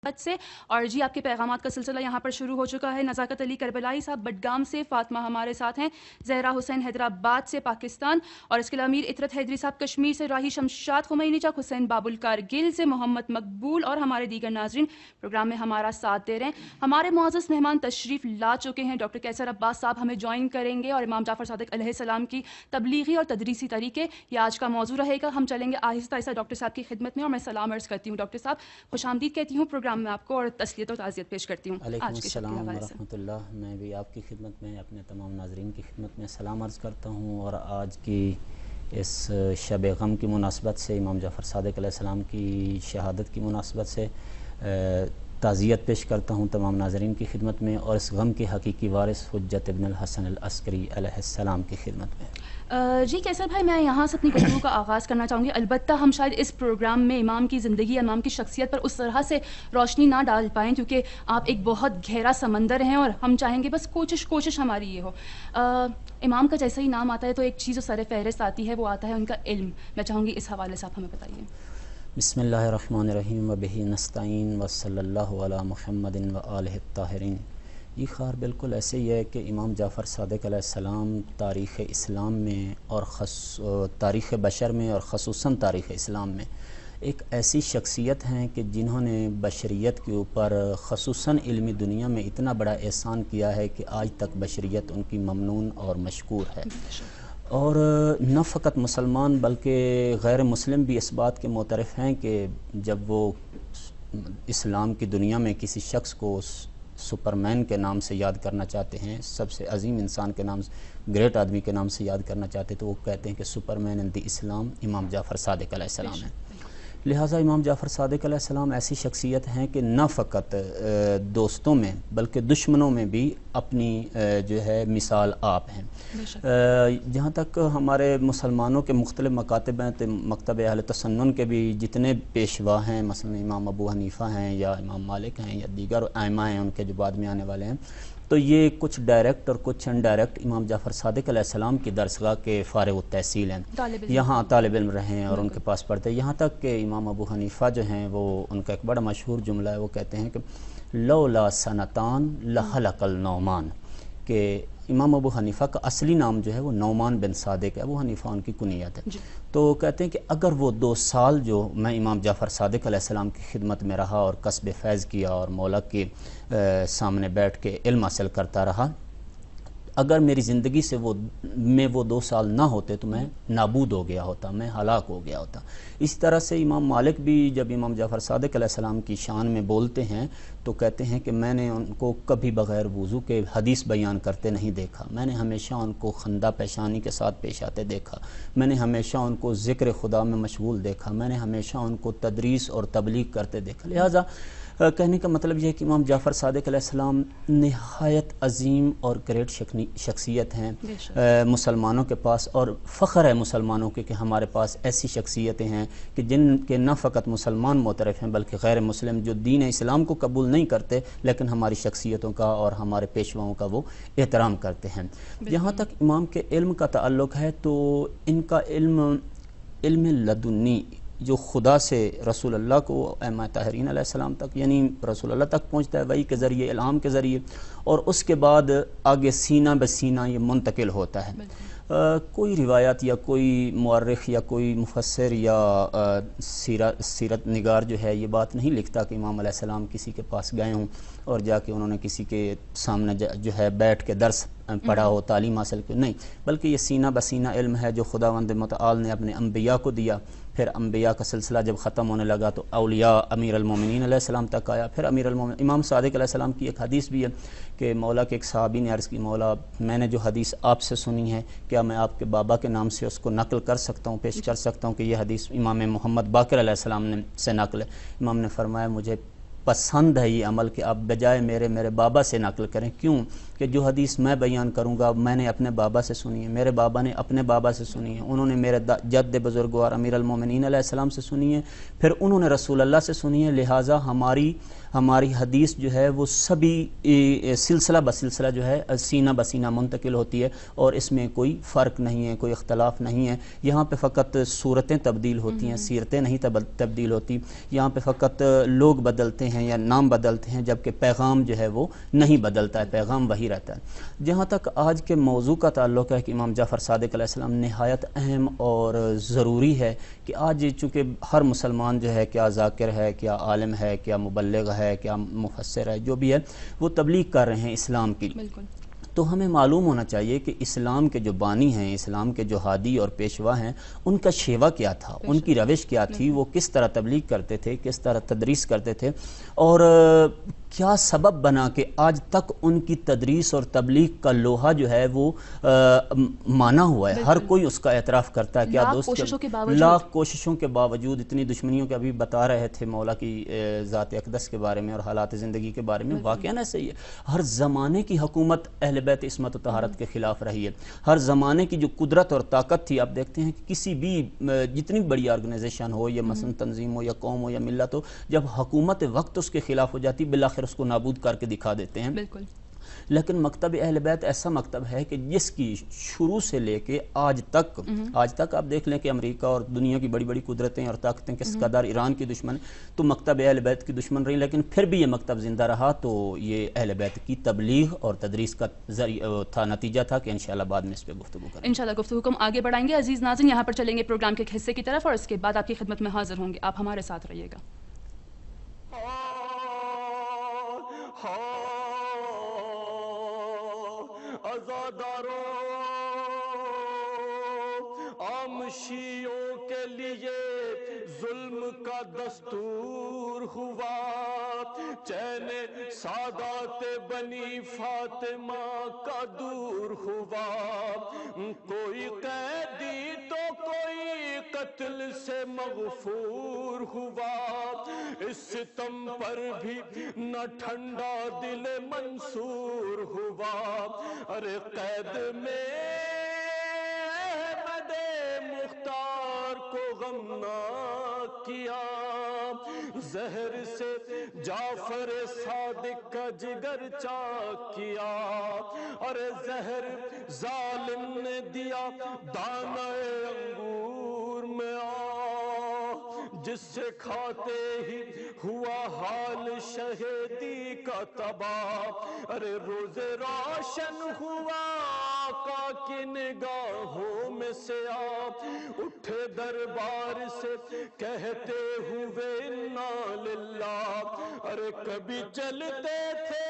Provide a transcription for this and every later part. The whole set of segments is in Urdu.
سے اور جی آپ کے پیغامات کا سلسلہ یہاں پر شروع ہو چکا ہے۔ نزاکت علی کربلائی صاحب بڈگام سے، فاطمہ ہمارے ساتھ ہیں، زہرا حسین حیدرآباد سے پاکستان، اور اس کے علاوہ امیر اطرت حیدری صاحب کشمیر سے، راہی شمشاد خمینی چک حسین بابل کارگل سے، محمد مقبول اور ہمارے دیگر ناظرین پروگرام میں ہمارا ساتھ دے رہے ہیں۔ ہمارے معزز مہمان تشریف لا چکے ہیں، ڈاکٹر کیسر عباس صاحب ہمیں جوائن کریں گے، اور امام جعفر صادق علیہ السلام کی تبلیغی اور تدریسی طریقے یہ آج کا موضوع رہے گا۔ ہم چلیں گے آہستہ آہستہ ڈاکٹر صاحب کی خدمت میں، اور میں سلام عرض کرتی ہوں ڈاکٹر صاحب، خوش آمدید کہتی ہوں پروگرام میں آپ کو، اور تسلیت و تعزیت پیش کرتی ہوں علیکم آج کے شب کے السلام حوالے سے۔ ورحمۃ اللہ۔ میں بھی آپ کی خدمت میں اپنے تمام ناظرین کی خدمت میں سلام عرض کرتا ہوں، اور آج کی اس شب غم کی مناسبت سے، امام جعفر صادق علیہ السلام کی شہادت کی مناسبت سے تعزیت پیش کرتا ہوں تمام ناظرین کی خدمت میں، اور اس غم کے حقیقی وارث حجت ابن الحسن العسکری علیہ السلام کی خدمت میں۔ جی کیسر بھائی، میں یہاں سے اپنی گفتگو کا آغاز کرنا چاہوں گی۔ البتہ ہم شاید اس پروگرام میں امام کی زندگی، امام کی شخصیت پر اس طرح سے روشنی نہ ڈال پائیں، کیونکہ آپ ایک بہت گہرا سمندر ہیں، اور ہم چاہیں گے بس کوشش ہماری یہ ہو۔ امام کا جیسا ہی نام آتا ہے تو ایک چیز جو سر فہرست آتی ہے وہ آتا ہے ان کا علم۔ میں چاہوں گی اس حوالے سے آپ ہمیں بتائیے۔ بسم اللہ الرحمن الرحیم وبہ نستعین وصلی اللہ علی محمد وآلہ الطاہرین۔ یہ خیر بالکل ایسے ہی ہے کہ امام جعفر صادق علیہ السلام تاریخ اسلام میں اور تاریخ بشر میں، اور خصوصاً تاریخ اسلام میں ایک ایسی شخصیت ہیں کہ جنہوں نے بشریت کے اوپر خصوصاً علمی دنیا میں اتنا بڑا احسان کیا ہے کہ آج تک بشریت ان کی ممنون اور مشکور ہے۔ اور نہ فقط مسلمان بلکہ غیر مسلم بھی اس بات کے معترف ہیں کہ جب وہ اسلام کی دنیا میں کسی شخص کو سپرمین کے نام سے یاد کرنا چاہتے ہیں، سب سے عظیم انسان کے نام، گریٹ آدمی کے نام سے یاد کرنا چاہتے ہیں، تو وہ کہتے ہیں کہ سپرمین ان دی اسلام امام جعفر صادق علیہ السلام ہے۔ لہٰذا امام جعفر صادق علیہ السلام ایسی شخصیت ہیں کہ نہ فقط دوستوں میں بلکہ دشمنوں میں بھی اپنی جو ہے مثال آپ ہیں۔ جہاں تک ہمارے مسلمانوں کے مختلف مکاتب ہیں، تو مکتب اہل تسنن کے بھی جتنے پیشوا ہیں، مثلا امام ابو حنیفہ ہیں یا امام مالک ہیں یا دیگر ائمہ ہیں ان کے جو بعد میں آنے والے ہیں، تو یہ کچھ ڈائریکٹ اور کچھ انڈائریکٹ امام جعفر صادق علیہ السلام کی درسگاہ کے فارغ التحصیل ہیں، یہاں طالب علم رہے ہیں اور ان کے پاس پڑھتے ہیں۔ یہاں تک کہ امام ابو حنیفہ جو ہیں، وہ ان کا ایک بڑا مشہور جملہ ہے، وہ کہتے ہیں کہ لولا سنتان لحلق النعمان، کہ امام ابو حنیفہ کا اصلی نام جو ہے وہ نعمان بن صادق ہے، ابو حنیفہ ان کی کنیت ہے۔ تو کہتے ہیں کہ اگر وہ 2 سال جو میں امام جعفر صادق علیہ السلام کی خدمت میں رہا اور کسب فیض کیا اور مولا کے سامنے بیٹھ کے علم حاصل کرتا رہا، اگر میری زندگی سے وہ 2 سال نہ ہوتے تو میں نابود ہو گیا ہوتا، میں ہلاک ہو گیا ہوتا۔ اسی طرح سے امام مالک بھی جب امام جعفر صادق علیہ السلام کی شان میں بولتے ہیں تو کہتے ہیں کہ میں نے ان کو کبھی بغیر وضو کے حدیث بیان کرتے نہیں دیکھا، میں نے ہمیشہ ان کو خندہ پیشانی کے ساتھ پیش آتے دیکھا، میں نے ہمیشہ ان کو ذکر خدا میں مشغول دیکھا، میں نے ہمیشہ ان کو تدریس اور تبلیغ کرتے دیکھا۔ لہٰذا کہنے کا مطلب یہ ہے کہ امام جعفر صادق علیہ السلام نہایت عظیم اور گریٹ شخصیت ہیں مسلمانوں کے پاس، اور فخر ہے مسلمانوں کے کہ ہمارے پاس ایسی شخصیتیں ہیں کہ جن کے نہ فقط مسلمان معترف ہیں بلکہ غیر مسلم جو دین اسلام کو قبول نہیں کرتے لیکن ہماری شخصیتوں کا اور ہمارے پیشواؤں کا وہ احترام کرتے ہیں۔ جہاں تک امام کے علم کا تعلق ہے تو ان کا علم لدنی جو خدا سے رسول اللہ کو ائمہ طاہرین علیہ السلام تک، یعنی رسول اللہ تک پہنچتا ہے وحی کے ذریعے، الہام کے ذریعے، اور اس کے بعد آگے سینہ بسینہ یہ منتقل ہوتا ہے۔ کوئی روایت یا کوئی مورخ یا کوئی مفسر یا سیرت نگار جو ہے یہ بات نہیں لکھتا کہ امام علیہ السلام کسی کے پاس گئے ہوں اور جا کے انہوں نے کسی کے سامنے جو ہے بیٹھ کے درس پڑھا ہو، تعلیم حاصل کی، نہیں، بلکہ یہ سینہ بسینہ علم ہے جو خداوند متعال نے اپنے انبیاء کو دیا۔ پھر انبیاء کا سلسلہ جب ختم ہونے لگا تو اولیاء امیر المومنین علیہ السلام تک آیا، پھر امام صادق علیہ السلام کی ایک حدیث بھی ہے کہ مولا کے ایک صحابی نے عرض کی، مولا میں نے جو حدیث آپ سے سنی ہے کیا میں آپ کے بابا کے نام سے اس کو نقل کر سکتا ہوں، پیش کر سکتا ہوں کہ یہ حدیث امام محمد باقر علیہ السلام سے نقل ہے؟ امام نے فرمایا مجھے پسند ہے یہ عمل کہ آپ بجائے میرے بابا سے نقل کریں۔ کیوں کہ جو حدیث میں بیان کروں گا میں نے اپنے بابا سے سنی ہے، میرے بابا نے اپنے بابا سے سنی ہے، انہوں نے میرے جد بزرگوار امیر المومنین علیہ السلام سے سنی ہے، پھر انہوں نے رسول اللہ سے سنی ہے، لہٰذا ہماری ہماری حدیث جو ہے وہ سبھی سلسلہ بسلسلہ جو ہے سینہ بسینہ منتقل ہوتی ہے، اور اس میں کوئی فرق نہیں ہے، کوئی اختلاف نہیں ہے۔ یہاں پہ فقط صورتیں تبدیل ہوتی ہیں، سیرتیں نہیں تبدیل ہوتی۔ یہاں پہ فقط لوگ بدلتے ہیں یا نام بدلتے ہیں، جبکہ پیغام جو ہے وہ نہیں بدلتا ہے، پیغام وہی رہتا ہے۔ جہاں تک آج کے موضوع کا تعلق ہے کہ امام جعفر صادق علیہ السلام نہایت اہم اور ضروری ہے کہ آج چونکہ ہر مسلمان جو ہے، کیا ذاکر ہے، کیا عالم ہے، کیا مبلغ ہے، کیا مفسر ہے، جو بھی ہے وہ تبلیغ کر رہے ہیں اسلام کی۔ بالکل۔ تو ہمیں معلوم ہونا چاہیے کہ اسلام کے جو بانی ہیں، اسلام کے جو ہادی اور پیشوا ہیں، ان کا شیوا کیا تھا، ان کی روش کیا تھی، وہ کس طرح تبلیغ کرتے تھے، کس طرح تدریس کرتے تھے، اور کیا سبب بنا کہ آج تک ان کی تدریس اور تبلیغ کا لوہا جو ہے وہ مانا ہوا ہے۔ ہر کوئی اس کا اعتراف کرتا ہے۔ کیا دوست لاکھ کوششوں کے باوجود، اتنی دشمنیوں کے ابھی بتا رہے تھے مولا کی ذات اقدس کے بارے میں اور حالات زندگی کے بارے میں، واقعاً ایسا ہی ہے۔ ہر زمانے کی حکومت اہل بیت عصمت و طہارت کے خلاف رہی ہے۔ ہر زمانے کی جو قدرت اور طاقت تھی، آپ دیکھتے ہیں کہ کسی بھی جتنی بڑی آرگنائزیشن ہو، یا مثلا تنظیم ہو، یا قوم ہو، یا ملت ہو، جب حکومت وقت اس کے خلاف ہو جاتی، بالآخر اس کو نابود کر کے دکھا دیتے ہیں۔ بالکل۔ لیکن مکتب اہل بیت ایسا مکتب ہے کہ جس کی شروع سے لے کے آج تک آپ دیکھ لیں کہ امریکہ اور دنیا کی بڑی بڑی قدرتیں اور طاقتیں کس قدر ایران کی دشمن ہیں، تو مکتب اہل بیت کی دشمن رہی، لیکن پھر بھی یہ مکتب زندہ رہا۔ تو یہ اہل بیت کی تبلیغ اور تدریس کا ذریعہ نتیجہ تھا کہ انشاءاللہ بعد میں اس پہ گفتگو کریں گے۔ انشاءاللہ گفتگو کو ہم آگے بڑھائیں گے۔ عزیز ناظرین، یہاں پر چلیں گے پروگرام کے ایک حصے کی طرف، اور اس کے بعد آپ کی خدمت میں حاضر ہوں گے۔ آپ ہمارے ساتھ رہیے گا۔ عزاداروں، عام شیعوں کے لیے ظلم کا دستور ہوا، چین سادات بنی فاطمہ کا دور ہوا، کوئی قیدی تو کوئی قتل سے مغفور ہوا، اس ستم پر بھی نہ ٹھنڈا دل منصور ہوا، ارے قید میں احمد مختار کو غم نہ کیا، زہر سے جعفر صادق کا جگر چاک کیا، ارے زہر ظالم نے دیا دانہ انگور میں جس سے کھاتے ہی ہوا حال شہیدی کا تباہ، ارے روز روشن ہوا آقا کی نگاہوں میں سے آپ اٹھے دربار سے کہتے ہوئے انا للہ، ارے کبھی چلتے تھے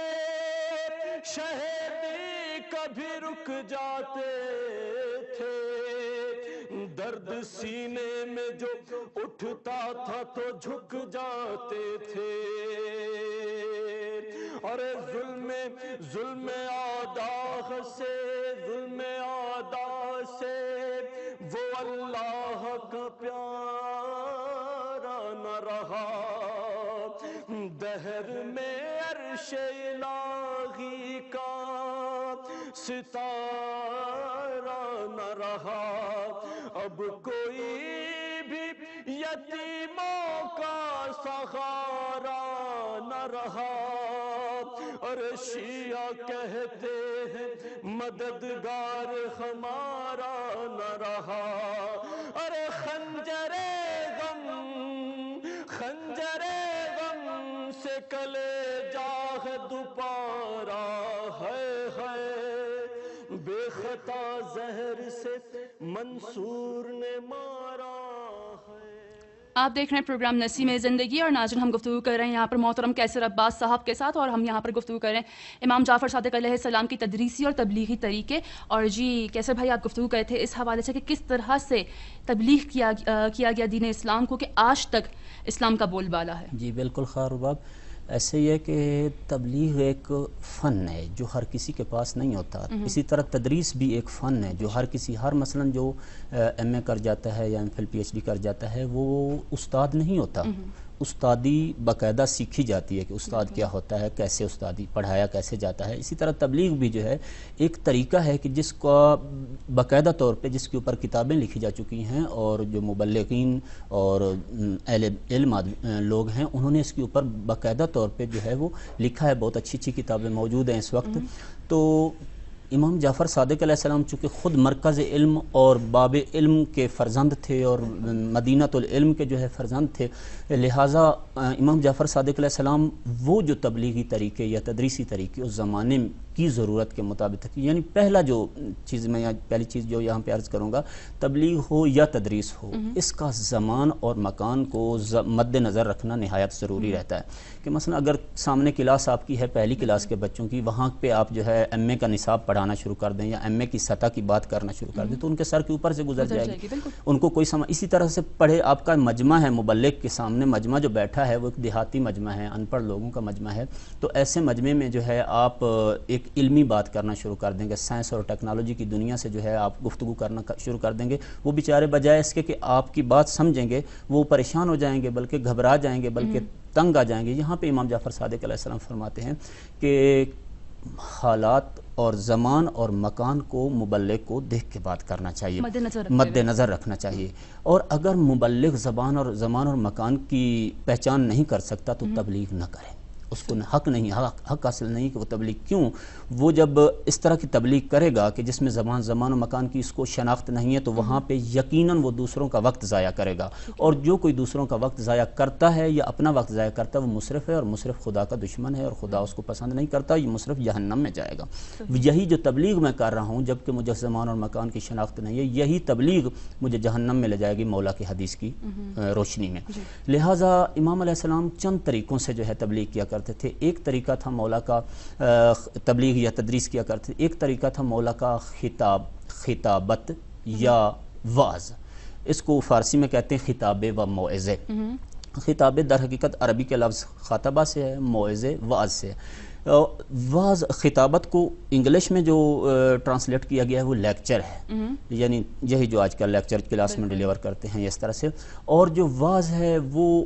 شہیدی کبھی رک جاتے تھے، درد سینے میں جو اٹھتا تھا تو جھک جاتے تھے، اور ظلم آداغ سے وہ اللہ کا پیارا نہ رہا، دہر میں عرش الہی کا ستارہ نہ رہا، اب کوئی بھی یتیموں کا سہارا نہ رہا، اور شیعہ کہتے ہیں مددگار ہمارا نہ رہا، ارے خنجر غم سے کلیجہ ہے دوپارا، ہے بے خطا زہر سے منصور نے مارا ہے۔ آپ دیکھ رہے ہیں پروگرام نسیم زندگی، اور ناظرین ہم گفتگو کر رہے ہیں یہاں پر محترم کیسر عباس صاحب کے ساتھ، اور ہم یہاں پر گفتگو کر رہے ہیں امام جعفر صادق علیہ السلام کی تدریسی اور تبلیغی طریقے۔ اور جی کیسر بھائی، آپ گفتگو کرے تھے اس حوالے سے کہ کس طرح سے تبلیغ کیا گیا دین اسلام کو کہ آج تک اسلام کا بول بالا ہے۔ جی بالکل خیر باب، ایسے ہی ہے کہ تبلیغ ایک فن ہے جو ہر کسی کے پاس نہیں ہوتا، اسی طرح تدریس بھی ایک فن ہے جو ہر مثلاً جو ایم اے کر جاتا ہے یا M Phil P H D کر جاتا ہے وہ استاد نہیں ہوتا، استادی باقاعدہ سیکھی جاتی ہے کہ استاد کیا ہوتا ہے، کیسے استادی پڑھایا کیسے جاتا ہے. اسی طرح تبلیغ بھی جو ہے ایک طریقہ ہے کہ جس کا باقاعدہ طور پہ جس کے اوپر کتابیں لکھی جا چکی ہیں، اور جو مبلغین اور اہل علم لوگ ہیں انہوں نے اس کے اوپر باقاعدہ طور پہ جو ہے وہ لکھا ہے. بہت اچھی اچھی کتابیں موجود ہیں اس وقت. تو امام جعفر صادق علیہ السلام چونکہ خود مرکز علم اور باب علم کے فرزند تھے اور مدینۃ العلم کے جو ہے فرزند تھے، لہٰذا امام جعفر صادق علیہ السلام وہ جو تبلیغی طریقے یا تدریسی طریقے اس زمانے کی ضرورت کے مطابق، یعنی پہلی چیز جو یہاں پہ عرض کروں گا، تبلیغ ہو یا تدریس ہو، اس کا زمان اور مکان کو مد نظر رکھنا نہایت ضروری رہتا ہے. کہ مثلا اگر سامنے کلاس آپ کی ہے پہلی کلاس کے بچوں کی، وہاں پہ آپ جو ہے ایم اے کا نصاب پڑھانا شروع کر دیں یا ایم اے کی سطح کی بات کرنا شروع کر دیں تو ان کے سر کے اوپر سے گزر جائے گی، ان کو کوئی سمجھ. اسی طرح سے پڑھے آپ کا مجمع ہے، مبلغ کے سامنے مجمع جو بیٹھا ہے وہ ایک دیہاتی مجمع ہے، ان پڑھ لوگوں کا مجمع ہے، تو ایسے مجمع میں جو ہے آپ ایک علمی بات کرنا شروع کر دیں گے، سائنس اور ٹیکنالوجی کی دنیا سے جو ہے آپ گفتگو کرنا شروع کر دیں گے. وہ بیچارے بجائے اس کے کہ آپ کی بات سمجھیں گے وہ پریشان ہو جائیں گے، بلکہ گھبرا جائیں گے، بلکہ تنگ آ جائیں گے. یہاں پہ امام جعفر صادق علیہ السلام فرماتے ہیں کہ حالات اور زمان اور مکان کو مبلغ کو دیکھ کے بات کرنا چاہیے، مد نظر رکھنا چاہیے. اور اگر مبلغ زمان اور مکان کی پہچان نہیں کر سکتا تو تبلیغ نہ کرے. اس کو حق حاصل نہیں کہ وہ تبلیغ کیوں. وہ جب اس طرح کی تبلیغ کرے گا کہ جس میں زمان و مکان کی اس کو شناخت نہیں ہے تو وہاں پہ یقیناً وہ دوسروں کا وقت ضائع کرے گا. اور جو کوئی دوسروں کا وقت ضائع کرتا ہے یا اپنا وقت ضائع کرتا ہے وہ مسرف ہے، اور مسرف خدا کا دشمن ہے، اور خدا اس کو پسند نہیں کرتا، یہ مسرف جہنم میں جائے گا. یہی جو تبلیغ میں کر رہا ہوں جبکہ مجھے زمان اور مکان کی شناخت نہیں ہے، یہی تبلیغ مجھے جہنم میں لے جائے گی مولا کی حدیث کی روشنی میں. لہٰذا امام علیہ السلام چند طریقوں سے جو ہے تبلیغ کیا کرتے تھے. ایک طریقہ تھا مولا کا تبلیغ یا تدریس کیا کرتے تھے، ایک طریقہ تھا مولا کا خطابت یا وعظ. اس کو فارسی میں کہتے ہیں خطابے و موعظے. خطابے در حقیقت عربی کے لفظ خاطبہ سے ہے، موعظے وعظ سے ہے. وعظ خطابت کو انگلش میں جو ٹرانسلیٹ کیا گیا ہے وہ لیکچر ہے، یعنی یہی جو آج کل لیکچر کلاس میں ڈیلیور کرتے ہیں اس طرح سے. اور جو وعظ ہے وہ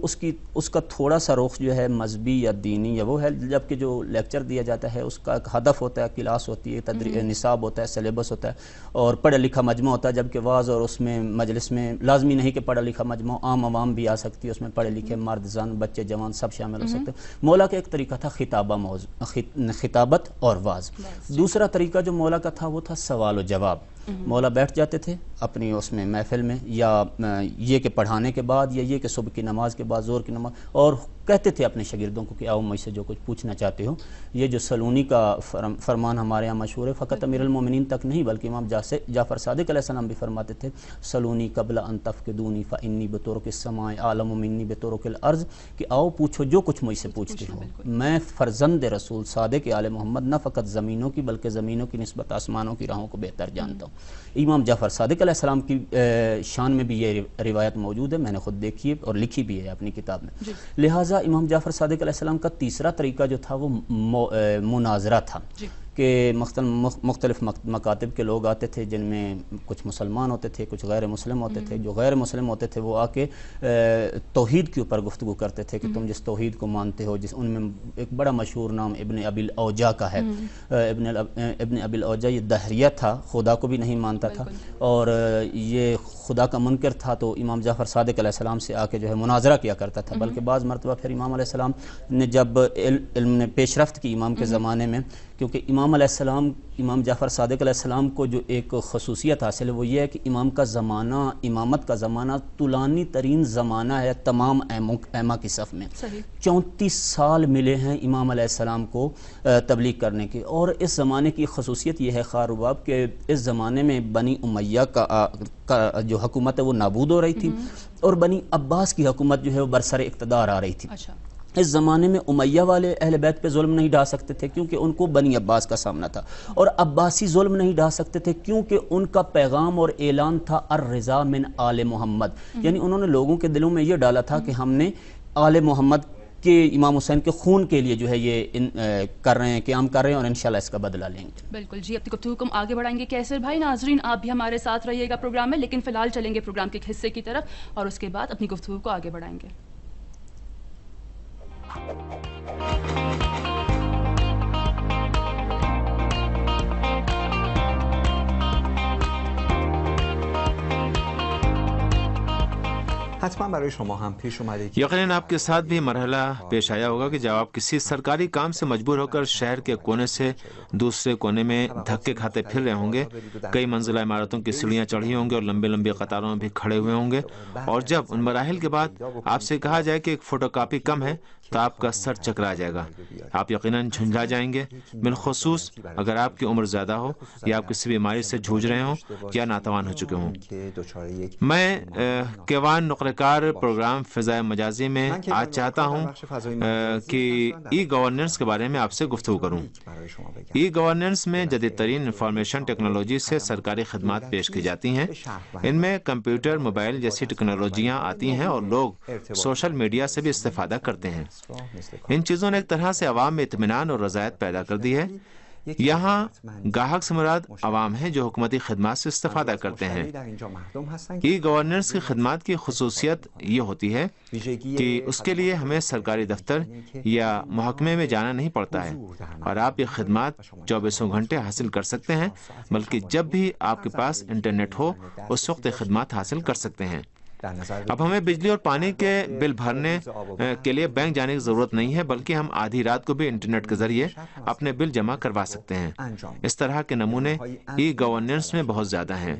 اس کا تھوڑا سا رخ جو ہے مذہبی یا دینی یا وہ ہے، جبکہ جو لیکچر دیا جاتا ہے اس کا ایک ہدف ہوتا ہے، کلاس ہوتی ہے، نصاب ہوتا ہے، سلیبس ہوتا ہے اور پڑھا لکھا مجمع ہوتا ہے. جبکہ وعظ اور اس میں مجلس میں لازمی نہیں کہ پڑھا لکھا مجمع، عام عوام بھی آ سکتی ہے، اس میں پڑھے لکھے مرد زن بچے جوان سب شامل ہو سکتے ہیں. مولا کا ایک طریقہ تھا خطابت اور وعظ. دوسرا طریقہ جو مولا کا تھا وہ تھا سوال و جواب. مولا بیٹھ جاتے تھے اپنی اس میں محفل میں، یا یہ کہ پڑھانے کے بعد یا یہ کہ صبح کی نماز کے بعد زور کی نماز، اور کہتے تھے اپنے شاگردوں کو کہ آؤ مجھ سے جو کچھ پوچھنا چاہتے ہو. یہ جو سلونی کا فرمان ہمارے یہاں مشہور ہے، فقط امیر المومنین تک نہیں بلکہ امام جعفر صادق علیہ السلام بھی فرماتے تھے سلونی قبل ان تفقدونی فانی بطرق السماء عالم منی بطرق الارض، کہ آؤ پوچھو جو کچھ مجھ سے پوچھتے ہو. میں فرزند رسول صادق آل محمد نہ فقط زمینوں کی بلکہ زمینوں کی نسبت آسمانوں کی راہوں کو بہتر جانتا ہوں. امام جعفر صادق علیہ السلام کی شان میں بھی یہ روایت موجود ہے، میں نے خود دیکھی ہے اور لکھی بھی ہے اپنی کتاب میں. لہٰذا امام جعفر صادق علیہ السلام کا تیسرا طریقہ جو تھا وہ مناظرہ تھا، کہ مختلف مکاتب کے لوگ آتے تھے جن میں کچھ مسلمان ہوتے تھے، کچھ غیر مسلم ہوتے تھے. جو غیر مسلم ہوتے تھے وہ آ کے توحید کے اوپر گفتگو کرتے تھے کہ تم جس توحید کو مانتے ہو، ان میں ایک بڑا مشہور نام ابن ابی الاوجا کا ہے. ابن ابی الاوجا یہ دہریہ تھا، خدا کو بھی نہیں مانتا تھا اور یہ خدا کا منکر تھا. تو امام جعفر صادق علیہ السلام سے آ کے جو ہے مناظرہ کیا کرتا تھا. بلکہ بعض مرتبہ پھر امام علیہ السلام نے جب علم نے پیش رفت کی امام کے زمانے میں، کیونکہ امام جعفر صادق علیہ السلام کو جو ایک خصوصیت حاصل ہے وہ یہ ہے کہ امامت کا زمانہ طولانی ترین زمانہ ہے تمام ائمہ کی صف میں. 34 سال ملے ہیں امام علیہ السلام کو تبلیغ کرنے کے. اور اس زمانے کی خصوصیت یہ ہے خار رباب کہ اس زمانے میں بنی امیہ کا جو حکومت ہے وہ نابود ہو رہی تھی اور بنی عباس کی حکومت جو ہے وہ برسر اقتدار آ رہی تھی. اس زمانے میں امیہ والے اہل بیت پہ ظلم نہیں ڈھا سکتے تھے کیونکہ ان کو بنی عباس کا سامنا تھا، اور عباسی ظلم نہیں ڈھا سکتے تھے کیونکہ ان کا پیغام اور اعلان تھا الرضا من آل محمد. یعنی انہوں نے لوگوں کے دلوں میں یہ ڈالا تھا کہ ہم نے آل محمد کے امام حسین کے خون کے لیے جو ہے یہ کر رہے ہیں، قیام کر رہے ہیں اور انشاءاللہ اس کا بدلہ لیں گے. بالکل جی، اپنی گفتگو کو ہم آگے بڑھائیں گے. کیسر بھائی، ناظرین آپ بھی ہمارے ساتھ رہیے گا پروگرام میں، لیکن فی الحال چلیں گے پروگرام کے ایک حصے کی طرف اور اس کے بعد اپنی گفتگو کو آگے بڑھائیں گے. حتما برای شما هم پیش اومده کہ یقیناً آپ کے ساتھ بھی مرحلہ پیش آیا ہوگا کہ جب آپ کسی سرکاری کام سے مجبور ہو کر شہر کے کونے سے دوسرے کونے میں دھکے کھاتے پھر رہے ہوں گے، کئی منزلہ عمارتوں کی سیڑھیاں چڑھی ہوں گے اور لمبی لمبی قطاروں میں بھی کھڑے ہوئے ہوں گے، اور جب ان مراحل کے بعد آپ سے کہا جائے کہ ایک فوٹو کاپی کم ہے تو آپ کا سر چکرا جائے گا، آپ یقیناً جھنجھلا جائیں گے، بالخصوص اگر آپ کی عمر زیادہ ہو یا آپ کسی بیماری سے جھوج رہے ہوں یا ناتوان ہو چکے ہوں۔ میں کیوان نقرکار پروگرام فضائے مجازی میں آج چاہتا ہوں کہ ای گورننس کے بارے میں آپ سے گفتگو کروں۔ ای گورننس میں جدید ترین انفارمیشن ٹیکنالوجی سے سرکاری خدمات پیش کی جاتی ہیں، ان میں کمپیوٹر، موبائل جیسی ٹیکنالوجیاں آتی ہیں اور لوگ سوشل میڈیا سے بھی استفادہ کرتے ہیں۔ ان چیزوں نے ایک طرح سے عوام میں اطمینان اور رضایت پیدا کر دی ہے۔ یہاں گاہک سے مراد عوام ہیں جو حکومتی خدمات سے استفادہ کرتے ہیں۔ ای گورننس کی خدمات کی خصوصیت یہ ہوتی ہے کہ اس کے لیے ہمیں سرکاری دفتر یا محکمے میں جانا نہیں پڑتا ہے اور آپ یہ خدمات 24 گھنٹے حاصل کر سکتے ہیں، بلکہ جب بھی آپ کے پاس انٹرنیٹ ہو اس وقت یہ خدمات حاصل کر سکتے ہیں۔ اب ہمیں بجلی اور پانی کے بل بھرنے کے لیے بینک جانے کی ضرورت نہیں ہے، بلکہ ہم آدھی رات کو بھی انٹرنیٹ کے ذریعے اپنے بل جمع کروا سکتے ہیں۔ اس طرح کے نمونے ای گورننس میں بہت زیادہ ہیں۔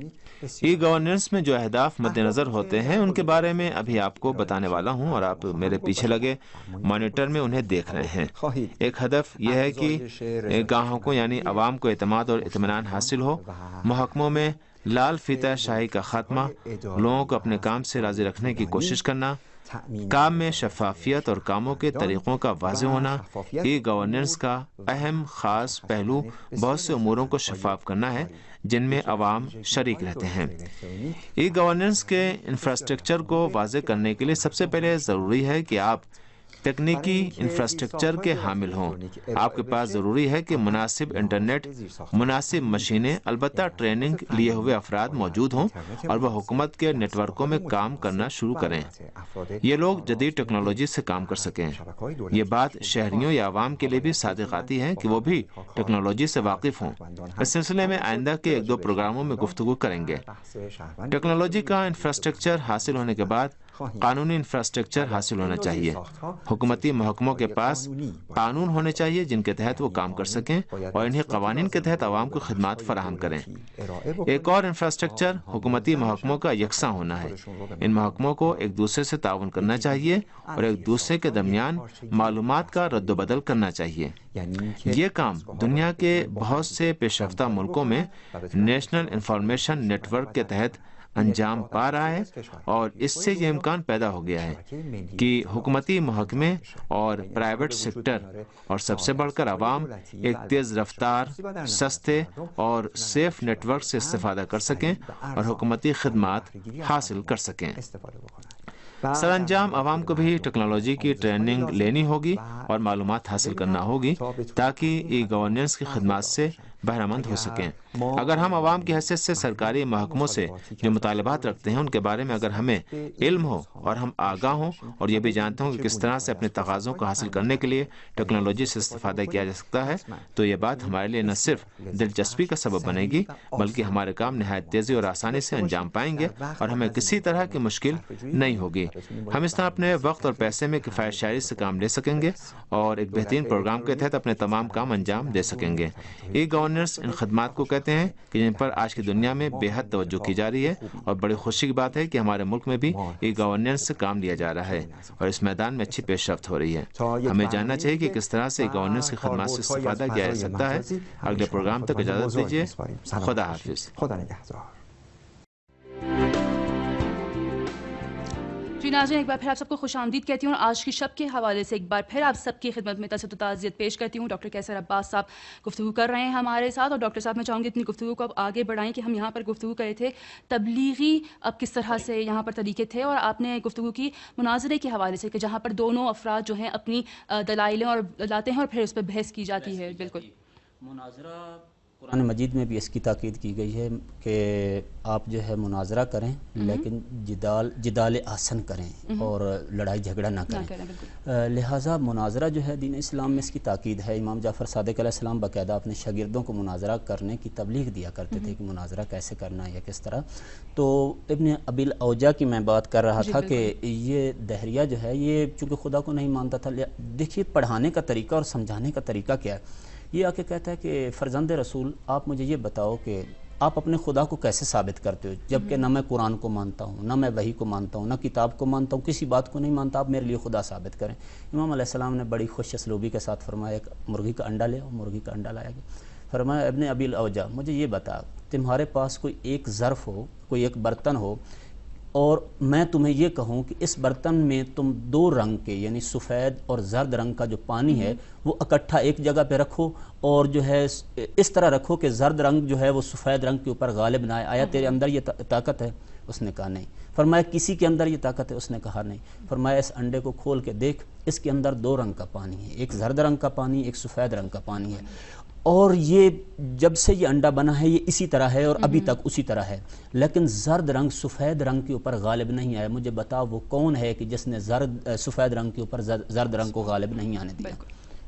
ای گورننس میں جو اہداف مد نظر ہوتے ہیں ان کے بارے میں ابھی آپ کو بتانے والا ہوں اور آپ میرے پیچھے لگے مانیٹر میں انہیں دیکھ رہے ہیں۔ ایک ہدف یہ ہے کہ گاہکوں یعنی عوام کو اعتماد اور اطمینان حاصل ہو، محکموں میں لال فیتہ شاہی کا خاتمہ، لوگوں کو اپنے کام سے راضی رکھنے کی کوشش کرنا، کام میں شفافیت اور کاموں کے طریقوں کا واضح ہونا۔ ای گورننس کا اہم خاص پہلو بہت سے اموروں کو شفاف کرنا ہے جن میں عوام شریک رہتے ہیں۔ ای گورننس کے انفراسٹرکچر کو واضح کرنے کے لیے سب سے پہلے ضروری ہے کہ آپ تکنیکی انفراسٹرکچر کے حامل ہوں۔ آپ کے پاس ضروری ہے کہ مناسب انٹرنیٹ، مناسب مشینیں، البتہ ٹریننگ لیے ہوئے افراد موجود ہوں اور وہ حکومت کے نیٹ ورکوں میں کام کرنا شروع کریں۔ یہ لوگ جدید ٹیکنالوجی سے کام کر سکیں۔ یہ بات شہریوں یا عوام کے لیے بھی صادق آتی ہے کہ وہ بھی ٹیکنالوجی سے واقف ہوں۔ اس سلسلے میں آئندہ کے 1-2 پروگراموں میں گفتگو کریں گے۔ ٹیکنالوجی کا انفراسٹرکچر حاصل ہونے کے بعد قانونی انفراسٹرکچر حاصل ہونا چاہیے۔ حکومتی محکموں کے پاس قانون ہونے چاہیے جن کے تحت وہ کام کر سکیں اور انہیں قوانین کے تحت عوام کو خدمات فراہم کریں۔ ایک اور انفراسٹرکچر حکومتی محکموں کا یکساں ہونا ہے۔ ان محکموں کو ایک دوسرے سے تعاون کرنا چاہیے اور ایک دوسرے کے درمیان معلومات کا رد و بدل کرنا چاہیے۔ یہ کام دنیا کے بہت سے پیش رفتہ ملکوں میں نیشنل انفارمیشن نیٹ ورک کے تحت انجام پا رہا ہے، اور اس سے یہ امکان پیدا ہو گیا ہے کہ حکومتی محکمے اور پرائیویٹ سیکٹر اور سب سے بڑھ کر عوام ایک تیز رفتار، سستے اور سیف نیٹ ورک سے استفادہ کر سکیں اور حکومتی خدمات حاصل کر سکیں۔ سر انجام عوام کو بھی ٹیکنالوجی کی ٹریننگ لینی ہوگی اور معلومات حاصل کرنا ہوگی تاکہ ای گورننس کی خدمات سے بہرہ مند ہو سکیں۔ اگر ہم عوام کی حیثیت سے سرکاری محکموں سے جو مطالبات رکھتے ہیں ان کے بارے میں اگر ہمیں علم ہو اور ہم آگاہ ہوں اور یہ بھی جانتے ہوں کہ کس طرح سے اپنے تقاضوں کو حاصل کرنے کے لیے ٹیکنالوجی سے استفادہ کیا جا سکتا ہے، تو یہ بات ہمارے لیے نہ صرف دلچسپی کا سبب بنے گی بلکہ ہمارے کام نہایت تیزی اور آسانی سے انجام پائیں گے اور ہمیں کسی طرح کی مشکل نہیں ہوگی۔ ہم اس طرح اپنے وقت اور پیسے میں کفایت شعاری سے کام لے سکیں گے اور ایک بہترین پروگرام کے تحت اپنے تمام کام انجام دے سکیں گے۔ ای گورننس ان خدمات کو کہتے ہیں کہ جن پر آج کی دنیا میں بے حد توجہ کی جا رہی ہے، اور بڑی خوشی کی بات ہے کہ ہمارے ملک میں بھی ای گورننس سے کام لیا جا رہا ہے اور اس میدان میں اچھی پیش رفت ہو رہی ہے۔ ہمیں جاننا چاہیے کہ کس طرح سے ای گورننس کی خدمات سے استفادہ کیا جا سکتا ہے۔ اگلے پروگرام تک اجازت دیجیے۔ خدا حافظ۔ جی ناظرین، ایک بار پھر آپ سب کو خوش آمدید کہتی ہوں اور آج کی شب کے حوالے سے ایک بار پھر آپ سب کی خدمت میں تسلیت و تعزیت پیش کرتی ہوں۔ ڈاکٹر کیثر عباس صاحب گفتگو کر رہے ہیں ہمارے ساتھ، اور ڈاکٹر صاحب میں چاہوں گی اتنی گفتگو کو اب آگے بڑھائیں کہ ہم یہاں پر گفتگو کرے تھے تبلیغی اب کس طرح سے یہاں پر طریقے تھے، اور آپ نے گفتگو کی مناظرے کے حوالے سے کہ جہاں پر دونوں افراد جو ہیں اپنی دلائلیں اور لاتے ہیں اور پھر اس پہ بحث کی جاتی ہے۔ بالکل مناظرہ قرآن مجید میں بھی اس کی تاکید کی گئی ہے کہ آپ جو ہے مناظرہ کریں لیکن جدال احسن کریں اور لڑائی جھگڑا نہ کریں. لہٰذا مناظرہ جو ہے دین اسلام میں اس کی تاکید ہے. امام جعفر صادق علیہ السلام باقاعدہ اپنے شاگردوں کو مناظرہ کرنے کی تبلیغ دیا کرتے تھے کہ مناظرہ کیسے کرنا ہے یا کس طرح. تو ابن ابی الاوجا کی میں بات کر رہا تھا کہ یہ دہریہ جو ہے یہ چونکہ خدا کو نہیں مانتا تھا. دیکھیے پڑھانے کا طریقہ اور سمجھانے کا طریقہ کیا ہے. یہ آ کے کہتا ہے کہ فرزند رسول آپ مجھے یہ بتاؤ کہ آپ اپنے خدا کو کیسے ثابت کرتے ہو جبکہ نہ میں قرآن کو مانتا ہوں نہ میں وحی کو مانتا ہوں نہ کتاب کو مانتا ہوں کسی بات کو نہیں مانتا. آپ میرے لیے خدا ثابت کریں. امام علیہ السلام نے بڑی خوش اسلوبی کے ساتھ فرمایا ایک مرغی کا انڈا لے. مرغی کا انڈا لایا گیا. فرمایا ابن ابی الاوجا مجھے یہ بتا تمہارے پاس کوئی ایک ظرف ہو کوئی ایک برتن ہو اور میں تمہیں یہ کہوں کہ اس برتن میں تم دو رنگ کے یعنی سفید اور زرد رنگ کا جو پانی ہے وہ اکٹھا ایک جگہ پہ رکھو اور جو ہے اس طرح رکھو کہ زرد رنگ جو ہے وہ سفید رنگ کے اوپر غالب نہ آئے. آیا تیرے اندر یہ طاقت ہے؟ اس نے کہا نہیں. فرمایا کسی کے اندر یہ طاقت ہے؟ اس نے کہا نہیں. فرمایا اس انڈے کو کھول کے دیکھ اس کے اندر دو رنگ کا پانی ہے ایک زرد رنگ کا پانی ایک سفید رنگ کا پانی ہے اور یہ جب سے یہ انڈا بنا ہے یہ اسی طرح ہے اور ابھی تک اسی طرح ہے لیکن زرد رنگ سفید رنگ کے اوپر غالب نہیں آیا. مجھے بتا وہ کون ہے کہ جس نے سفید رنگ کے اوپر زرد رنگ کو غالب نہیں آنے دیا.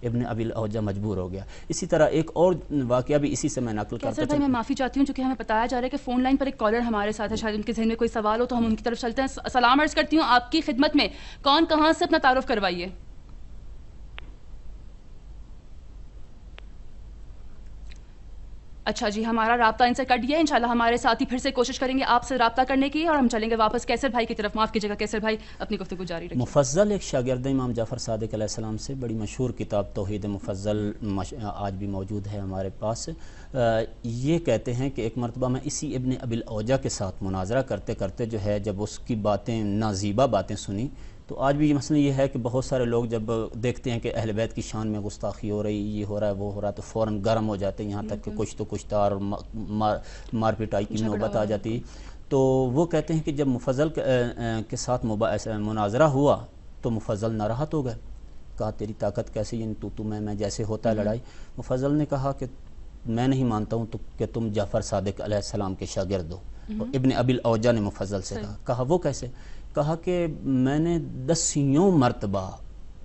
ابن ابی الاوجا مجبور ہو گیا. اسی طرح ایک اور واقعہ بھی اسی سے میں نقل کرتا ہوں. میں معافی چاہتی ہوں چونکہ ہمیں بتایا جا رہا ہے کہ فون لائن پر ایک کالر ہمارے ساتھ ہے. شاید ان کے ذہن میں کوئی سوال ہو تو ہم ان کی طرف چلتے ہیں. سلام عرض کرتی ہوں آپ کی خدمت میں. کون کہاں سے اپنا تعارف کروائیے؟ اچھا جی ہمارا رابطہ ان سے کٹ گیا. انشاءاللہ ہمارے ساتھی پھر سے کوشش کریں گے آپ سے رابطہ کرنے کی اور ہم چلیں گے واپس کیسر بھائی کی طرف. معاف کیجیے گا کیسر بھائی اپنی گفتگو جاری رکھیں. مفضل ایک شاگرد امام جعفر صادق علیہ السلام سے بڑی مشہور کتاب توحید مفضل آج بھی موجود ہے ہمارے پاس. یہ کہتے ہیں کہ ایک مرتبہ میں اسی ابن ابی الاوجا کے ساتھ مناظرہ کرتے کرتے جو ہے جب اس کی باتیں نازیبہ باتیں سنی تو آج بھی یہ مسئلہ یہ ہے کہ بہت سارے لوگ جب دیکھتے ہیں کہ اہل بیت کی شان میں گستاخی ہو رہی یہ ہو رہا ہے وہ ہو رہا ہے تو فوراً گرم ہو جاتے ہیں یہاں تک کہ کچھ تو کچھ تار مار پٹائی کی نوبت آ جاتی. تو وہ کہتے ہیں کہ جب مفضل کے ساتھ مناظرہ ہوا تو مفضل ناراحت ہو گئے. کہا تیری طاقت کیسے یعنی تو میں جیسے ہوتا ہے لڑائی. مفضل نے کہا کہ میں نہیں مانتا ہوں تو کہ تم جعفر صادق علیہ السلام کے شاگرد ہو. ابن ابی الاوجا نے مفضل سے کہا وہ کیسے؟ کہا کہ میں نے 10 مرتبہ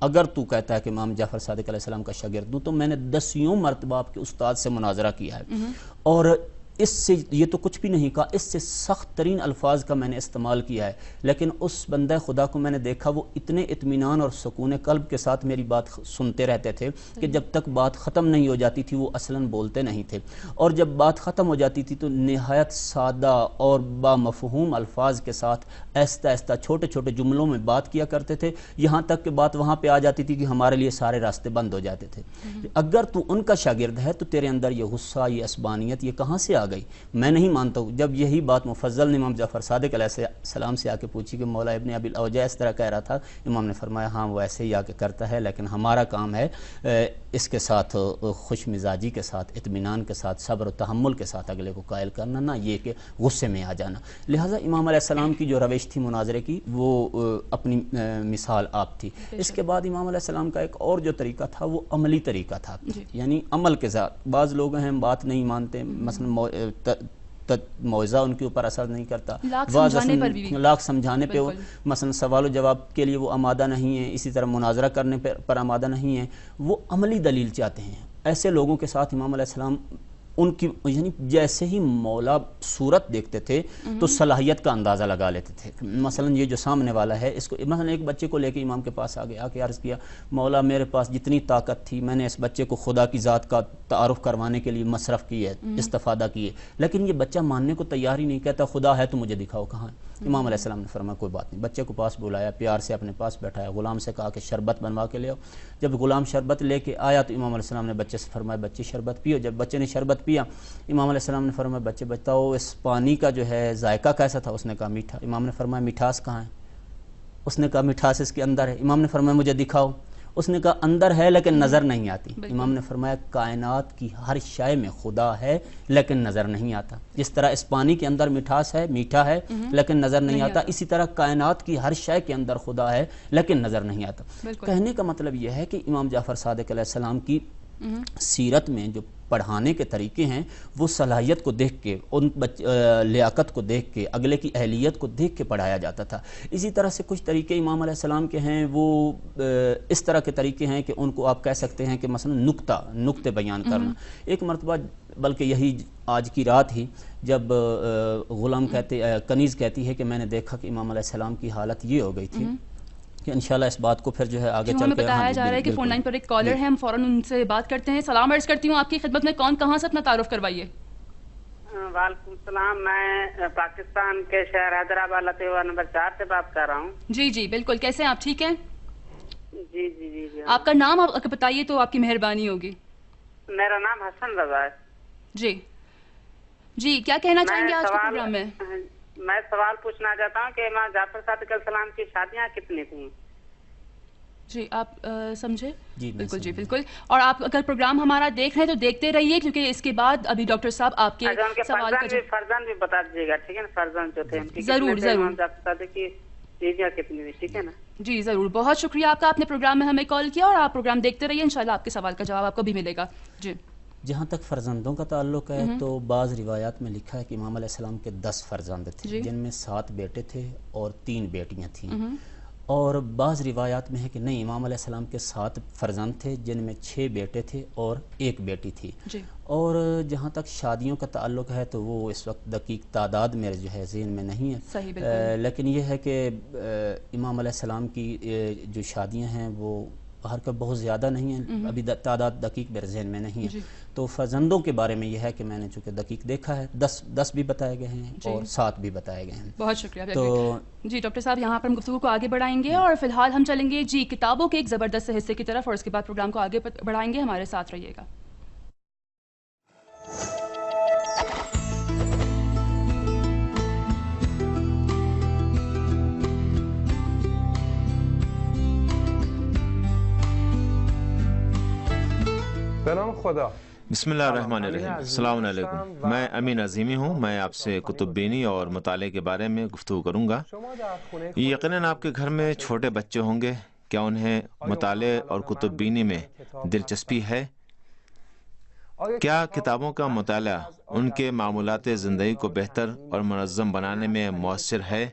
اگر تو کہتا ہے کہ امام جعفر صادق علیہ السلام کا شاگرد ہوں تو میں نے 10 مرتبہ آپ کے استاد سے مناظرہ کیا ہے اور اس سے یہ تو کچھ بھی نہیں کہا اس سے سخت ترین الفاظ کا میں نے استعمال کیا ہے لیکن اس بندہ خدا کو میں نے دیکھا وہ اتنے اطمینان اور سکون قلب کے ساتھ میری بات سنتے رہتے تھے کہ جب تک بات ختم نہیں ہو جاتی تھی وہ اصلاً بولتے نہیں تھے اور جب بات ختم ہو جاتی تھی تو نہایت سادہ اور بامفہوم الفاظ کے ساتھ آہستہ آہستہ چھوٹے چھوٹے جملوں میں بات کیا کرتے تھے یہاں تک کہ بات وہاں پہ آ جاتی تھی کہ ہمارے لیے سارے راستے بند ہو جاتے تھے. اگر تو ان کا شاگرد ہے تو تیرے اندر یہ غصہ یہ عصبانیت یہ کہاں سے آ گئی؟ میں نہیں مانتا ہوں. جب یہی بات مفضل نے امام جعفر صادق علیہ السلام سے آ کے پوچھی کہ مولا ابن ابی الاوجا اس طرح کہہ رہا تھا امام نے فرمایا ہاں وہ ایسے ہی آ کے کرتا ہے لیکن ہمارا کام ہے اس کے ساتھ خوش مزاجی کے ساتھ اطمینان کے ساتھ صبر و تحمل کے ساتھ اگلے کو قائل کرنا نہ یہ کہ غصے میں آ جانا. لہٰذا امام علیہ السلام کی جو روش تھی مناظرے کی وہ اپنی مثال آپ تھی. اس کے بعد امام علیہ السلام کا ایک اور جو طریقہ تھا وہ عملی طریقہ تھا یعنی عمل کے ساتھ. بعض لوگ ہیں بات نہیں مانتے مثلا موعظہ ان کے اوپر اثر نہیں کرتا لاکھ سمجھانے پہ مثلا سوال و جواب کے لیے وہ آمادہ نہیں ہیں اسی طرح مناظرہ کرنے پر آمادہ نہیں ہیں وہ عملی دلیل چاہتے ہیں. ایسے لوگوں کے ساتھ امام علیہ السلام ان کی یعنی جیسے ہی مولا صورت دیکھتے تھے تو صلاحیت کا اندازہ لگا لیتے تھے. مثلا یہ جو سامنے والا ہے اس کو مثلا ایک بچے کو لے کے امام کے پاس آ کے عرض کیا مولا میرے پاس جتنی طاقت تھی میں نے اس بچے کو خدا کی ذات کا تعارف کروانے کے لیے مصرف کی ہے استفادہ کی ہے لیکن یہ بچہ ماننے کو تیار ہی نہیں. کہتا خدا ہے تو مجھے دکھاؤ کہاں ہے. امام علیہ السلام نے فرمایا کوئی بات نہیں. بچے کو پاس بلایا پیار سے اپنے پاس بیٹھایا غلام سے کہا کہ شربت بنوا کے لے آؤ. جب غلام شربت لے کے آیا تو امام علیہ السلام نے بچے سے فرمایا بچے شربت پیو. جب بچے نے شربت پیا امام علیہ السلام نے فرمایا بچے بتاؤ اس پانی کا جو ہے ذائقہ کیسا تھا؟ اس نے کہا میٹھا. امام نے فرمایا مٹھاس کہاں ہے؟ اس نے کہا مٹھاس اس کے اندر ہے. امام نے فرمایا مجھے دکھاؤ. اس نے کہا اندر ہے لیکن نظر نہیں آتی. امام نے فرمایا کائنات کی ہر شے میں خدا ہے لیکن نظر نہیں آتا. جس طرح اس پانی کے اندر مٹھاس ہے میٹھا ہے لیکن نظر نہیں آتا اسی طرح کائنات کی ہر شے کے اندر خدا ہے لیکن نظر نہیں آتا. کہنے کا مطلب یہ ہے کہ امام جعفر صادق علیہ السلام کی سیرت میں جو پڑھانے کے طریقے ہیں وہ صلاحیت کو دیکھ کے، ان لیاقت کو دیکھ کے، اگلے کی اہلیت کو دیکھ کے پڑھایا جاتا تھا۔ اسی طرح سے کچھ طریقے امام علیہ السلام کے ہیں، وہ اس طرح کے طریقے ہیں کہ ان کو آپ کہہ سکتے ہیں کہ مثلا نقطے بیان کرنا۔ ایک مرتبہ بلکہ یہی آج کی رات ہی جب کنیز کہتی ہے کہ میں نے دیکھا کہ امام علیہ السلام کی حالت یہ ہو گئی تھی کہ انشاءاللہ اس بات کو پھر جو ہے آگے چل کے بتایا جا رہا ہے کہ فون لائن پر ایک کالر ہے، ہم فوراً ان سے بات کرتے ہیں۔ سلام عرض کرتی ہوں آپ کی خدمت میں، کون کہاں سے اپنا تعارف کروائیے؟ وعلیکم السلام، میں پاکستان کے شہر حیدرآباد لطیفہ نمبر 4 سے بات کر رہا ہوں۔ جی جی بالکل، کیسے ہیں آپ؟ ٹھیک ہیں؟ جی جی جی جی آپ کا نام آپ بتائیے تو آپ کی مہربانی ہوگی۔ میرا نام حسن رضا ہے۔ جی جی، کیا کہنا چاہیں گے آج کے پروگرام میں؟ میں سوال پوچھنا چاہتا ہوں کہ امام جعفر صادق علیہ السلام کی شادیاں کتنی تھیں؟ جی آپ سمجھے؟ جی بالکل جی بالکل، اور آپ اگر پروگرام ہمارا دیکھ رہے ہیں تو دیکھتے رہیے، کیونکہ اس کے بعد ابھی ڈاکٹر صاحب آپ کے سوال کا فرزند بھی بتا دیجیے گا، ٹھیک ہے نا؟ فرزند جو تھے ضرور ضرور، امام جعفر صادق کی بیویاں کتنی تھیں، ٹھیک ہے نا؟ جی ضرور، بہت شکریہ آپ کا، آپ نے پروگرام میں ہمیں کال کیا، اور آپ پروگرام دیکھتے رہیے، انشاءاللہ آپ کے سوال کا جواب آپ کو بھی ملے گا۔ جی جہاں تک فرزندوں کا تعلق ہے تو بعض روایات میں لکھا ہے کہ امام علیہ السلام کے 10 فرزند تھے، جن میں 7 بیٹے تھے اور 3 بیٹیاں تھیں، اور بعض روایات میں ہے کہ نہیں، امام علیہ السلام کے 7 فرزند تھے جن میں 6 بیٹے تھے اور 1 بیٹی تھی۔ اور جہاں تک شادیوں کا تعلق ہے تو وہ اس وقت دقیق تعداد میرے جو ہے ذہن میں نہیں ہے، لیکن یہ ہے کہ امام علیہ السلام کی جو شادیاں ہیں وہ باہر کا بہت زیادہ نہیں ہیں، ابھی تعداد دقیق میرے ذہن میں نہیں ہے۔ تو فرزندوں کے بارے میں یہ ہے کہ میں نے چونکہ دقیق دیکھا ہے، 10 بھی بتائے گئے ہیں اور 7 بھی بتائے گئے ہیں۔ بہت شکریہ۔ تو جی ڈاکٹر صاحب، یہاں پر ہم گفتگو کو آگے بڑھائیں گے، اور فی الحال ہم چلیں گے جی کتابوں کے ایک زبردست حصے کی طرف، اور اس کے بعد پروگرام کو آگے بڑھائیں گے، ہمارے ساتھ رہیے گا۔ بسم اللہ الرحمن الرحیم۔ السلام علیکم، میں امین عظیمی ہوں۔ میں آپ سے کتب بینی اور مطالعے کے بارے میں گفتگو کروں گا۔ یقیناً آپ کے گھر میں چھوٹے بچے ہوں گے، کیا انہیں مطالعے اور کتب بینی میں دلچسپی ہے؟ کیا کتابوں کا مطالعہ ان کے معمولات زندگی کو بہتر اور منظم بنانے میں مؤثر ہے؟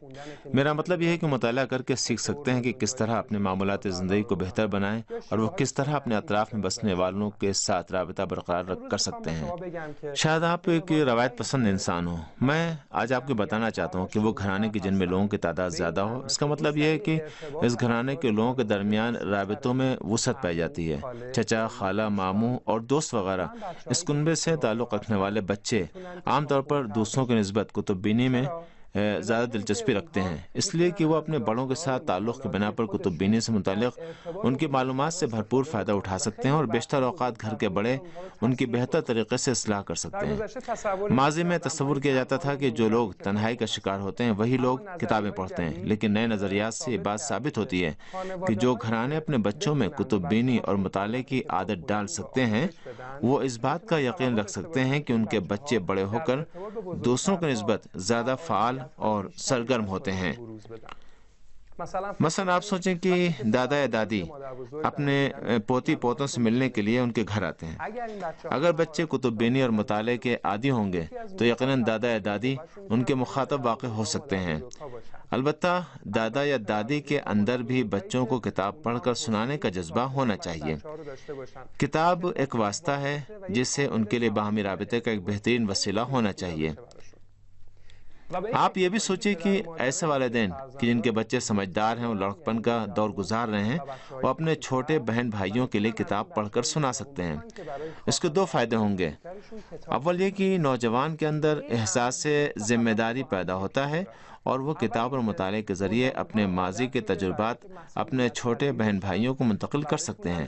میرا مطلب یہ ہے کہ مطالعہ کر کے سیکھ سکتے ہیں کہ کس طرح اپنے معمولات زندگی کو بہتر بنائیں، اور وہ کس طرح اپنے اطراف میں بسنے والوں کے ساتھ رابطہ برقرار کر سکتے ہیں۔ شاید آپ ایک روایت پسند انسان ہو۔ میں آج آپ کو بتانا چاہتا ہوں کہ وہ گھرانے کی جن میں لوگوں کی تعداد زیادہ ہو، اس کا مطلب یہ ہے کہ اس گھرانے کے لوگوں کے درمیان رابطوں میں وسعت پائی جاتی ہے۔ چچا، خالہ، ماموں اور دوست وغیرہ اس کنبے سے تعلق رکھنے والے بچے عام طور پر دوسروں کی نسبت کتب بینی میں زیادہ دلچسپی رکھتے ہیں، اس لیے کہ وہ اپنے بڑوں کے ساتھ تعلق کے بنا پر کتب بینی سے متعلق ان کی معلومات سے بھرپور فائدہ اٹھا سکتے ہیں، اور بیشتر اوقات گھر کے بڑے ان کی بہتر طریقے سے اصلاح کر سکتے ہیں۔ ماضی میں تصور کیا جاتا تھا کہ جو لوگ تنہائی کا شکار ہوتے ہیں وہی لوگ کتابیں پڑھتے ہیں، لیکن نئے نظریات سے یہ بات ثابت ہوتی ہے کہ جو گھرانے اپنے بچوں میں کتب بینی اور مطالعے کی عادت ڈال سکتے ہیں، وہ اس بات کا یقین رکھ سکتے ہیں کہ ان کے بچے بڑے ہو کر دوسروں کی نسبت زیادہ فعال اور سرگرم ہوتے ہیں۔ مثلا آپ سوچیں کہ دادا یا دادی اپنے پوتی پوتوں سے ملنے کے لیے ان کے گھر آتے ہیں۔ اگر بچے کتب بینی اور مطالعے کے عادی ہوں گے تو یقیناً دادا یا دادی ان کے مخاطب واقع ہو سکتے ہیں۔ البتہ دادا یا دادی کے اندر بھی بچوں کو کتاب پڑھ کر سنانے کا جذبہ ہونا چاہیے۔ کتاب ایک واسطہ ہے جس سے ان کے لیے باہمی رابطے کا ایک بہترین وسیلہ ہونا چاہیے۔ آپ یہ بھی سوچیں کہ ایسے والدین کہ جن کے بچے سمجھدار ہیں اور لڑکپن کا دور گزار رہے ہیں، وہ اپنے چھوٹے بہن بھائیوں کے لیے کتاب پڑھ کر سنا سکتے ہیں۔ اس کے 2 فائدے ہوں گے۔ اول یہ کہ نوجوان کے اندر احساس ذمہ داری پیدا ہوتا ہے، اور وہ کتاب اور مطالعے کے ذریعے اپنے ماضی کے تجربات اپنے چھوٹے بہن بھائیوں کو منتقل کر سکتے ہیں۔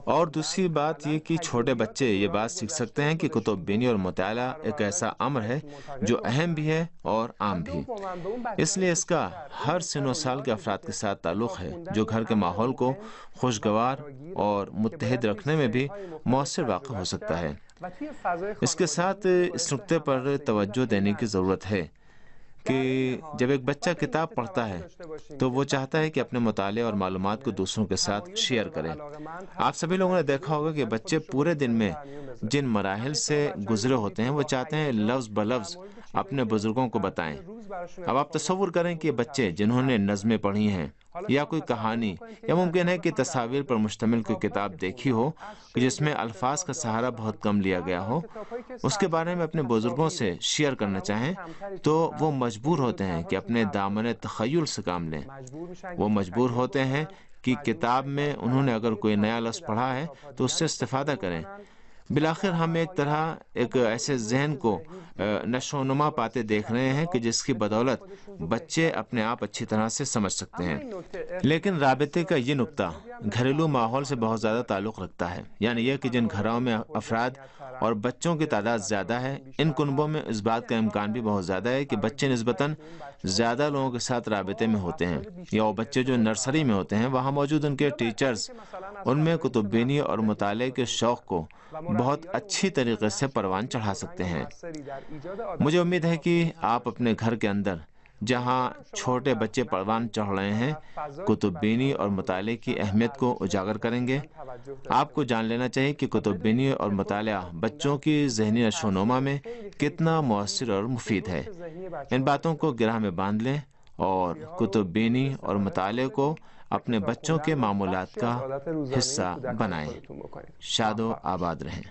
اور دوسری بات یہ کہ چھوٹے بچے یہ بات سیکھ سکتے ہیں کہ کتب بینی اور مطالعہ ایک ایسا امر ہے جو اہم بھی ہے اور عام بھی۔ اس لیے اس کا ہر سن و سال کے افراد کے ساتھ تعلق ہے، جو گھر کے ماحول کو خوشگوار اور متحد رکھنے میں بھی مؤثر واقع ہو سکتا ہے۔ اس کے ساتھ اس نقطے پر توجہ دینے کی ضرورت ہے کہ جب ایک بچہ کتاب پڑھتا ہے تو وہ چاہتا ہے کہ اپنے مطالعے اور معلومات کو دوسروں کے ساتھ شیئر کرے۔ آپ سبھی لوگوں نے دیکھا ہوگا کہ بچے پورے دن میں جن مراحل سے گزرے ہوتے ہیں وہ چاہتے ہیں لفظ بلفظ اپنے بزرگوں کو بتائیں۔ اب آپ تصور کریں کہ بچے جنہوں نے نظمیں پڑھی ہیں یا کوئی کہانی یا ممکن ہے کہ تصاویر پر مشتمل کوئی کتاب دیکھی ہو کہ جس میں الفاظ کا سہارا بہت کم لیا گیا ہو، اس کے بارے میں اپنے بزرگوں سے شیئر کرنا چاہیں تو وہ مجبور ہوتے ہیں کہ اپنے دامن تخیل سے کام لیں۔ وہ مجبور ہوتے ہیں کہ کتاب میں انہوں نے اگر کوئی نیا لفظ پڑھا ہے تو اس سے استفادہ کریں۔ بالآخر ہم ایک ایسے ذہن کو نشو و نما پاتے دیکھ رہے ہیں کہ جس کی بدولت بچے اپنے آپ اچھی طرح سے سمجھ سکتے ہیں۔ لیکن رابطے کا یہ نقطہ گھریلو ماحول سے بہت زیادہ تعلق رکھتا ہے، یعنی یہ کہ جن گھروں میں افراد اور بچوں کی تعداد زیادہ ہے، ان کنبوں میں اس بات کا امکان بھی بہت زیادہ ہے کہ بچے نسبتاً زیادہ لوگوں کے ساتھ رابطے میں ہوتے ہیں، یا وہ بچے جو نرسری میں ہوتے ہیں وہاں موجود ان کے ٹیچرز ان میں کتب بینی اور مطالعے کے شوق کو بہت اچھی طریقے سے پروان چڑھا سکتے ہیں۔ مجھے امید ہے کہ آپ اپنے گھر کے اندر جہاں چھوٹے بچے پروان چڑھ رہے ہیں کتب بینی اور مطالعے کی اہمیت کو اجاگر کریں گے۔ آپ کو جان لینا چاہیے کہ کتب بینی اور مطالعہ بچوں کی ذہنی نشو و نما میں کتنا مؤثر اور مفید ہے۔ ان باتوں کو گرہ میں باندھ لیں اور کتب بینی اور مطالعے کو اپنے بچوں کے معمولات کا حصہ بنائیں۔ شاد و آباد رہیں۔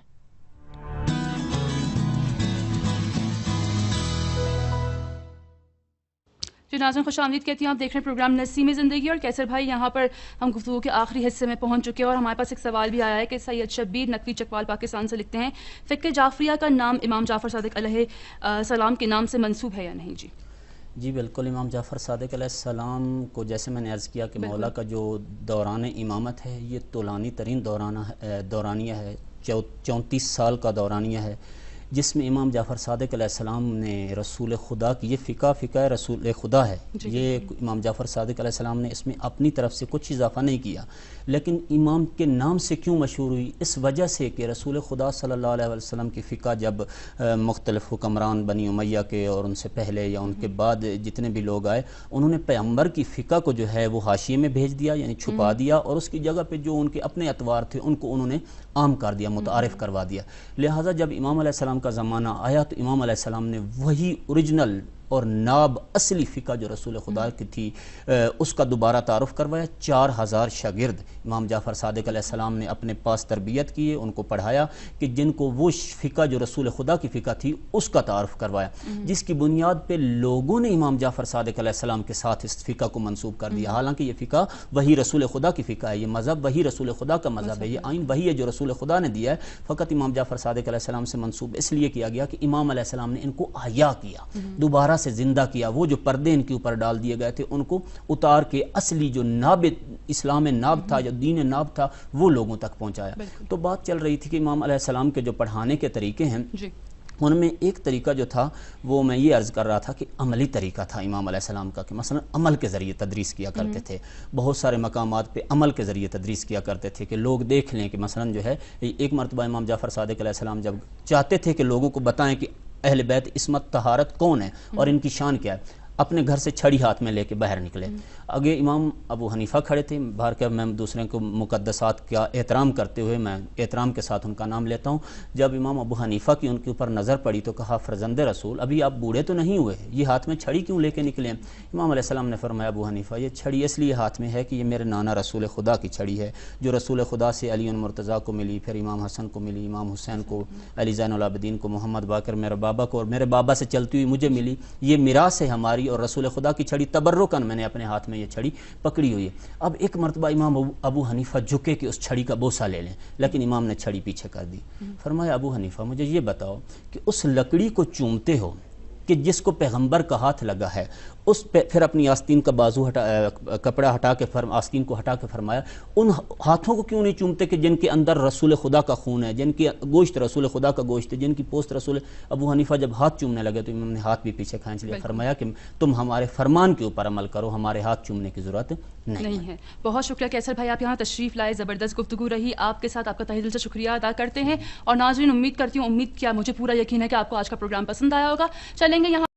ناظرین خوش آمدید کہتی ہوں، آپ دیکھ رہے ہیں پروگرام نسیم زندگی، اور کیسر بھائی یہاں پر ہم گفتگو کے آخری حصے میں پہنچ چکے ہیں، اور ہمارے پاس ایک سوال بھی آیا ہے کہ سید شبیر نقوی چکوال پاکستان سے لکھتے ہیں فقہ جعفریہ کا نام امام جعفر صادق علیہ السلام کے نام سے منسوب ہے یا نہیں؟ جی بالکل، امام جعفر صادق علیہ السلام کو جیسے میں نے عرض کیا کہ مولا کا جو دوران امامت ہے یہ طولانی ترین دورانیہ ہے، 34 سال کا دورانیہ ہے، جس میں امام جعفر صادق علیہ السلام نے رسول خدا کی، یہ فقہ رسول خدا ہے، یہ امام جعفر صادق علیہ السلام نے اس میں اپنی طرف سے کچھ اضافہ نہیں کیا، لیکن امام کے نام سے کیوں مشہور ہوئی؟ اس وجہ سے کہ رسول خدا صلی اللہ علیہ وسلم کی فقہ جب مختلف حکمران بنی امیہ کے اور ان سے پہلے یا ان کے بعد جتنے بھی لوگ آئے، انہوں نے پیغمبر کی فقہ کو جو ہے وہ حاشیے میں بھیج دیا، یعنی چھپا دیا، اور اس کی جگہ پہ جو ان کے اپنے اطوار تھے ان کو انہوں نے عام کر دیا، متعارف کروا دیا۔ لہٰذا جب امام علیہ السلام کا زمانہ آیا تو امام علیہ السلام نے وہی اوریجنل اور ناب اصلی فقہ جو رسول خدا کی تھی اس کا دوبارہ تعارف کروایا۔ 4000 شاگرد امام جعفر صادق علیہ السلام نے اپنے پاس تربیت کیے، ان کو پڑھایا کہ جن کو وہ فقہ جو رسول خدا کی فقہ تھی اس کا تعارف کروایا، جس کی بنیاد پہ لوگوں نے امام جعفر صادق علیہ السلام کے ساتھ اس فقہ کو منسوب کر دیا، حالانکہ یہ فقہ وہی رسول خدا کی فقہ ہے، یہ مذہب وہی رسول خدا کا مذہب ہے، یہ آئین وہی ہے جو رسول خدا نے دیا ہے، فقط امام جعفر صادق علیہ السلام سے منسوب اس لیے کیا گیا کہ امام علیہ السلام نے ان کو احیا کیا، دوبارہ سے زندہ کیا، وہ جو پردے ان کے اوپر ڈال دیے گئے تھے ان کو اتار کے اصلی جو ناب اسلام ناب تھا، جو دین ناب تھا، وہ لوگوں تک پہنچایا۔ تو بات چل رہی تھی کہ امام علیہ السلام کے جو پڑھانے کے طریقے ہیں ان میں ایک طریقہ جو تھا وہ میں یہ عرض کر رہا تھا کہ عملی طریقہ تھا امام علیہ السلام کا، کہ مثلا عمل کے ذریعے تدریس کیا کرتے تھے، بہت سارے مقامات پہ عمل کے ذریعے تدریس کیا کرتے تھے کہ لوگ دیکھ لیں کہ مثلا جو ہے ایک مرتبہ امام جعفر صادق علیہ السلام جب چاہتے تھے کہ لوگوں کو بتائیں کہ اہل بیت عصمت طہارت کون ہے اور ان کی شان کیا ہے، اپنے گھر سے چھڑی ہاتھ میں لے کے باہر نکلے، آگے امام ابو حنیفہ کھڑے تھے، باہر کے میں دوسرے کو مقدسات کا احترام کرتے ہوئے میں احترام کے ساتھ ان کا نام لیتا ہوں، جب امام ابو حنیفہ کی ان کے اوپر نظر پڑی تو کہا فرزند رسول ابھی آپ بوڑھے تو نہیں ہوئے، یہ ہاتھ میں چھڑی کیوں لے کے نکلے ہیں؟ امام علیہ السلام نے فرمایا ابو حنیفہ یہ چھڑی اس لیے ہاتھ میں ہے کہ یہ میرے نانا رسول خدا کی چھڑی ہے، جو رسول خدا سے علی مرتضیٰ کو ملی، پھر امام حسن کو ملی، امام حسین کو، علی زین العابدین کو، محمد باقر میرے بابا کو، اور میرے بابا سے چلتی ہوئی مجھے ملی، یہ میراث ہے ہماری، اور رسول خدا کی چھڑی تبرکن میں نے اپنے ہاتھ میں یہ چھڑی پکڑی ہوئی ہے۔ اب ایک مرتبہ امام ابو حنیفہ جھکے کہ اس چھڑی کا بوسہ لے لیں، لیکن امام نے چھڑی پیچھے کر دی، فرمایا ابو حنیفہ مجھے یہ بتاؤ کہ اس لکڑی کو چومتے ہو کہ جس کو پیغمبر کا ہاتھ لگا ہے، اس پہ پھر اپنی آستین کا بازو کپڑا ہٹا کے آستین کو ہٹا کے فرمایا ان ہاتھوں کو کیوں نہیں چومتے کہ جن کے اندر رسول خدا کا خون ہے، جن کی گوشت رسول خدا کا گوشت ہے، جن کی پوست رسول۔ ابو حنیفہ جب ہاتھ چومنے لگے تو امام نے ہاتھ بھی پیچھے کھینچ لیا، فرمایا کہ تم ہمارے فرمان کے اوپر عمل کرو، ہمارے ہاتھ چومنے کی ضرورت نہیں ہے۔ بہت شکریہ کیسر بھائی، آپ یہاں تشریف لائے، زبردست گفتگو رہی آپ کے ساتھ، آپ کا تہہ دل سے شکریہ ادا کرتے ہیں، اور ناظرین امید کرتی ہوں، امید کیا مجھے پورا یقین ہے کہ آپ کو آج کا پروگرام پسند آیا ہوگا۔ چلیں گے یہاں